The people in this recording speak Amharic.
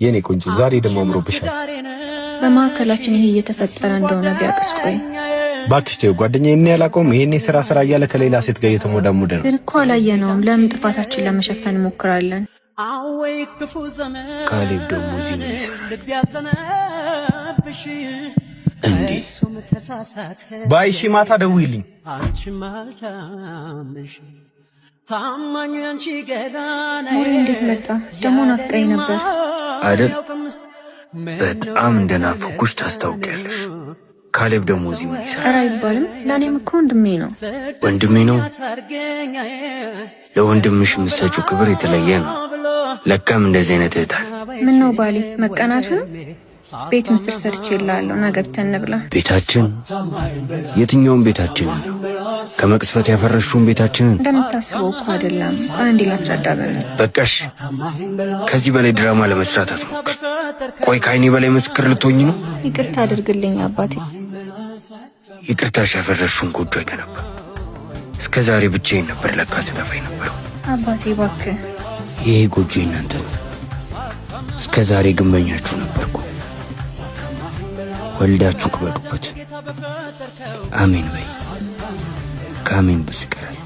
የኔ ቆንጆ ዛሬ ደግሞ አምሮብሻል። በማከላችን ይሄ እየተፈጠረ እንደሆነ ቢያቅስ ቆይ ባክሽ ተይው። ጓደኛዬ እኔ ያላቀውም ይሄኔ ስራ እያለ ከሌላ ሴት ጋር እየተሞዳሞደ ነው። ግን እኮ አላየነውም። ለምን ጥፋታችን ለመሸፈን እንሞክራለን? ካሌብ ደግሞ እዚህ ምን ይሰራል እንዴ? ባይሺ ማታ ደውይልኝ። ሙሪ እንዴት መጣ? ደግሞ ናፍቀኝ ነበር አይደል? በጣም እንደናፈኩሽ ታስታውቂያለሽ። ካሌብ ደግሞ እዚህ ምን ይሰራል? ኧረ አይባልም። ለእኔም እኮ ወንድሜ ነው። ወንድሜ ነው? ለወንድምሽ የምትሰጪው ክብር የተለየ ነው። ለካም እንደዚህ አይነት እህታል። ምን ነው ባሌ መቀናቱ ነው? ቤት ምስር ሰርቼ እላለሁ። ነገ ብተን እንብላ። ቤታችን? የትኛውን ቤታችን? ከመቅስፈት ያፈረሽውን ቤታችንን? እንደምታስበው እኮ አይደለም። ቆይ እንዴ ላስረዳ። በቃሽ። ከዚህ በላይ ድራማ ለመስራት አትሞክር። ቆይ ከአይኔ በላይ ምስክር ልትሆኝ ነው? ይቅርታ አድርግልኝ አባቴ። ይቅርታሽ ያፈረሽውን ጎጆ አይገነባ። እስከ ዛሬ ብቻዬን ነበር ለካ ስለፋኝ ነበረው። አባቴ እባክህ። ይሄ ጎጆ እናንተ ነው። እስከ ዛሬ ግንበኛችሁ ነበርኩ። ወልዳችሁ ክበዱበት። አሜን በይ። ከአሜን ብዙ ይቀራል።